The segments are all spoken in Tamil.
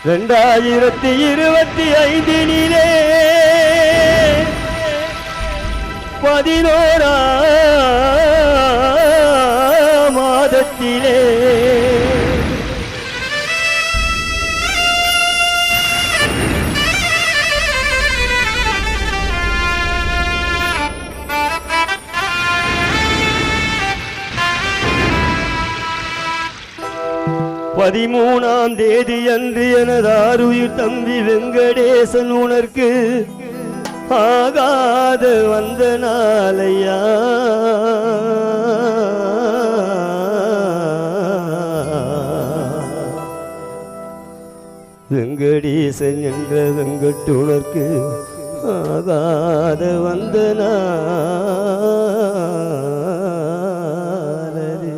2025 11ஆம் மாதத்திலே பதிமூணாம் தேதி அன்று எனது ஆருயிர் தம்பி வெங்கடேசன் உனக்கு ஆகாத வந்த நாளையா வெங்கடேசன் என்ற வெங்கட்டுணர்க்கு ஆகாத வந்த நாளது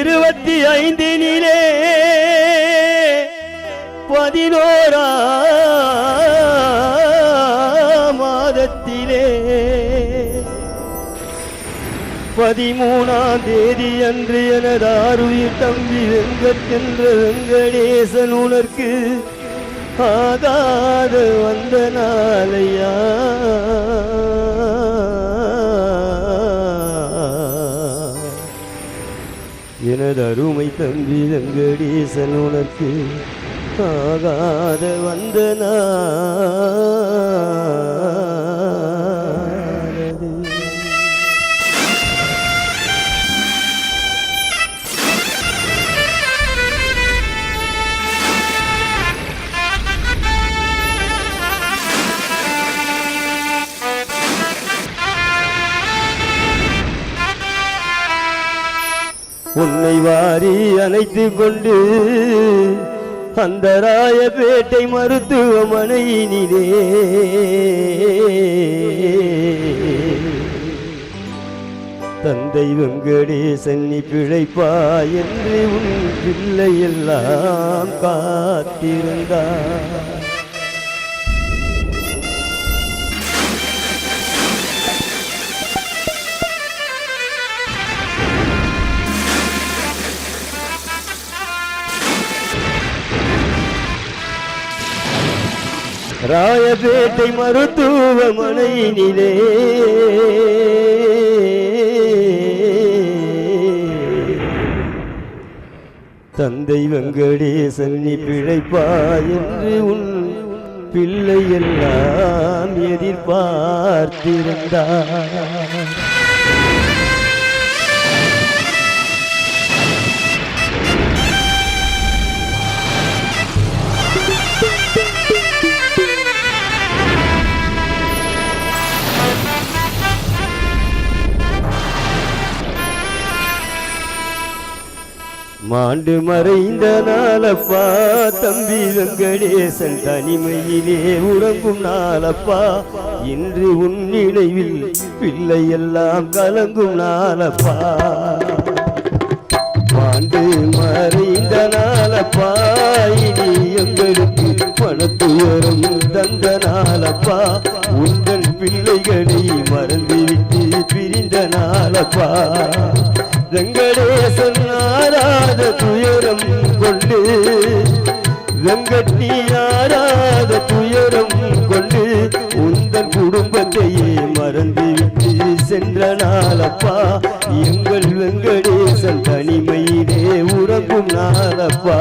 2025 11ஆம் மாதத்திலே 13ஆம் தேதி அன்று எனது ஆருயிர் தம்பி வெங்கடென்ற வெங்கடேசன் உனக்கு ஆகாத வந்த நாளையா எனது அருமை தம்பி வெங்கடேசன் உனக்கு ஆகாத வந்த நாளது உன்னை வாரி அணைத்து கொண்டு அந்த ராயப்பேட்டை மருத்துவமனையினிலே தந்தை வெங்கடேசன் நீ பிழைப்பா என்று உன் பிள்ளை எல்லாம் காத்திருந்தார். ராயப்பேட்டை மருத்துவமனையினிலே தந்தை வெங்கடேசன் நீ பிழைப்பா என்று உன் பிள்ளை எல்லாம் எதிர்பார்த்திருந்தார். மாண்டு மறைந்த நாளப்பா தம்பி வெங்கடேசன் தனிமையிலே உறங்கும் நாளப்பா இன்று உன் நினைவில் பிள்ளை எல்லாம் கலங்கும் நாளப்பா. மாண்டு மறைந்த நாளப்பா இனி எங்களுக்கு பணத்துயரம் தந்த நாளப்பா உங்கள் பிள்ளைகளை மறந்துவிட்டு பிரிந்த நாளப்பா. வெங்கடேசன் ஆராத துயரம் கொண்டு வெங்கட்டி ஆராத துயரம் கொண்டு உந்தன் குடும்பத்தையே மறந்துவிட்டு சென்ற நாளப்பா எங்கள் வெங்கடேசன் தனிமையிலே உறங்கும் நாளப்பா.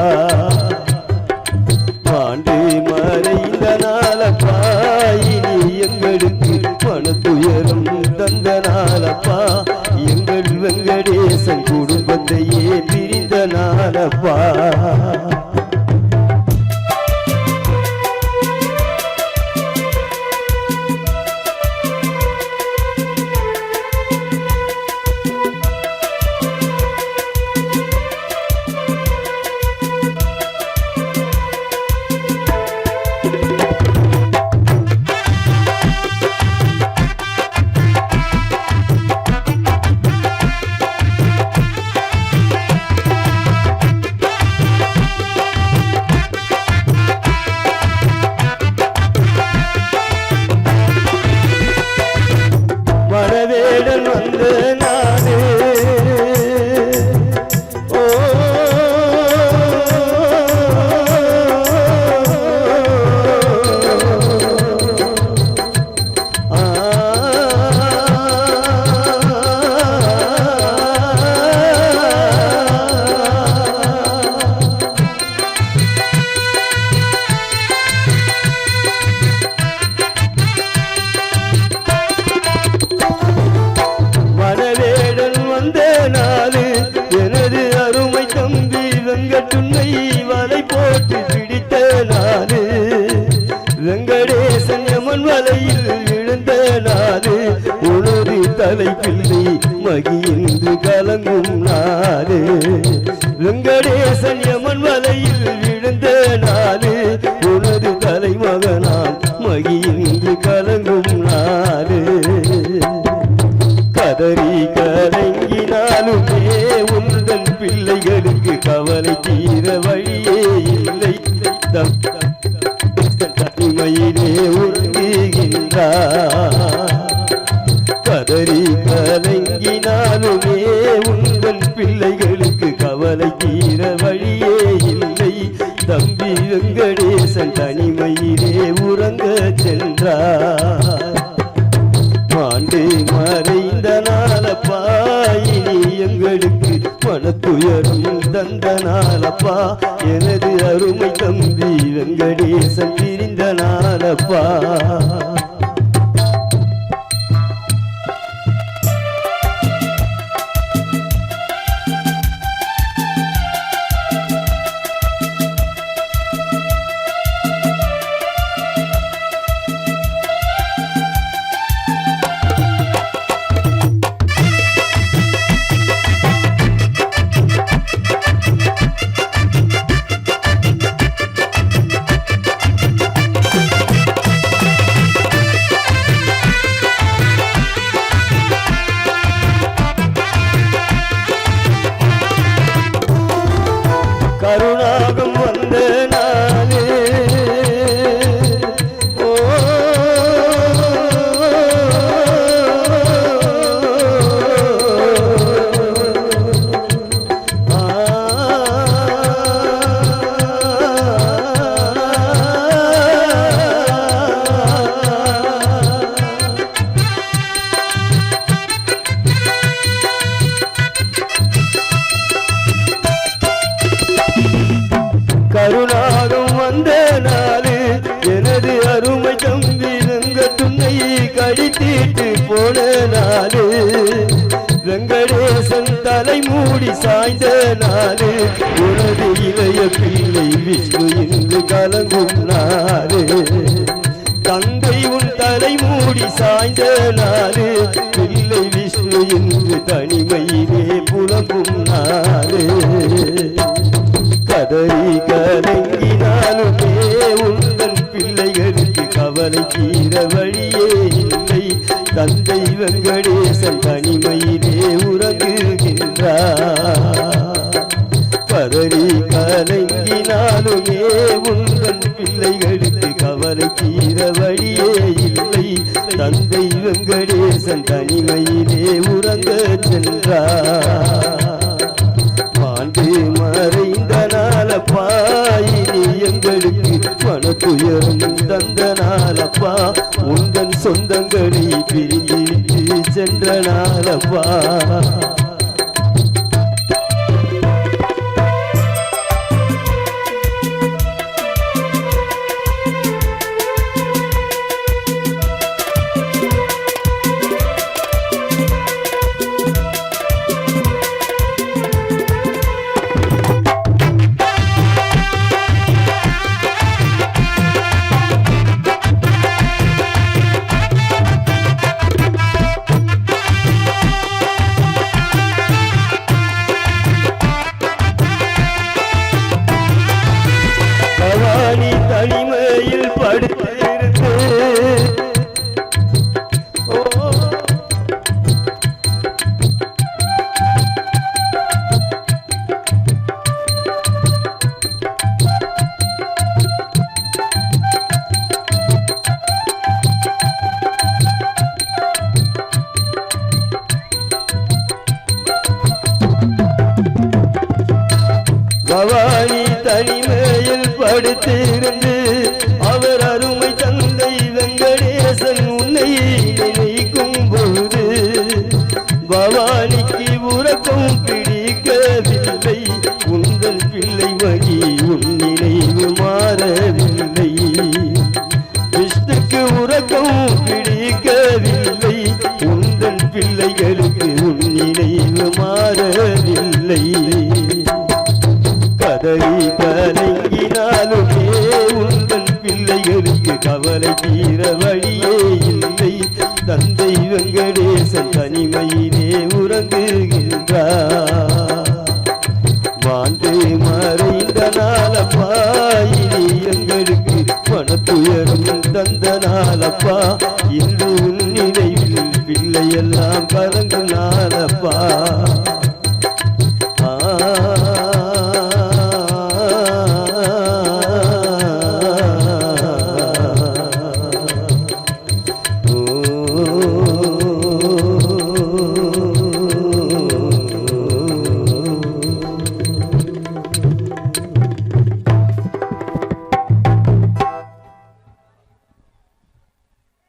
ஆண்டு மறைந்த நாளப்பா இனி எங்களுக்கு பணத்துயரம் தந்த நாளப்பா எங்கள் வெங்கடேசன் குடும்பத்தையே பிரிந்த நாளப்பா. வெங்கடேசன் யமன் வலையில் விழுந்த நாடு உனது தலை பிள்ளை மகிழ்ந்து கலங்கும் நாடு வெங்கடேசன் யமன் வலையில் விழுந்த நாடு உனது தலைமகனாம் மகிழ்ந்து கலங்கும் நாடு கதறி கலங்கினாலுமே உந்தன் பிள்ளைகளுக்கு கவலை தீர வழியே இல்லை தனிமையிலே உறங்குகின்றார் கதறி கலங்கினாலுமே உந்தன் பிள்ளைகளுக்கு கவலை தீர வழியே இல்லை தம்பி வெங்கடேசன் தனிமையிலே உறங்க சென்றார் ஆண்டு மறைந்த நாளப்பா இனி எங்களுக்கு மனத்துயரும் தந்த நாளப்பா எனது அருமை தம்பி வெங்கடேசன் பிரிந்த நாளப்பா கருணாகம் வந்த நாளே ஓ கருணாகம் வந்த நாளு எனது அருமை தம்பி வெங்க துணை கடித்திட்டு போன நாளு வெங்கடேசன் தலை மூடி சாய்ந்த நாளு உனது இளைய பிள்ளை விஷ்ணு இன்று கலங்கும் நாளு தந்தை உன் தலை மூடி சாய்ந்த நாளு பிள்ளை விஷ்ணு இன்று தனிமையிலே புலம்பும் நாளு கதறி கலங்கினாலுமே உந்தன் பிள்ளைகளுக்கு கவலை தீர வழியே இல்லை தந்தை வெங்கடேசன் தனிமையிலே உறங்குகின்றார் கதறி கலங்கினாலுமே உந்தன் பிள்ளைகளுக்கு கவலை தீர வழியே இல்லை தந்தை வெங்கடேசன் தனிமையிலே உறங்க சென்றார் ஆண்டு மறைந்த நாளப்பா இனி எங்களுக்கு மனத்துயரும் தந்த நாளப்பா உந்தன் சொந்தங்களை பிரிந்து சென்ற நாளப்பா தனிமையில் படுத்திருந்து பவானி தனிமையில் படுத்திருந்து அவர் அருமை தந்தை வெங்கடேசன் உன்னை நினைக்கும் பொழுது பவானிக்கு உறக்கம் பிடிக்கவில்லை உந்தன் பிள்ளை வகி உன் நினைவு மாறவில்லை விஷ்ணுக்கு உறக்கம் பிடிக்கவில்லை உந்தன் பிள்ளைகளுக்கு உன் நினைவு மாறவில்லை கதறி கலங்கினாலுமே உந்தன் பிள்ளைகளுக்கு கவலை தீர வழியே இல்லை. தந்தை வெங்கடேசன் தனிமையிலே உறங்குகின்றார். மாண்டு மறைந்த நாளப்பா இனி எங்களுக்கு மனத்துயரும் தந்த நாளப்பா. இன்று உன் நினைவில் பிள்ளையெல்லாம் கலங்கும் நாளப்பா.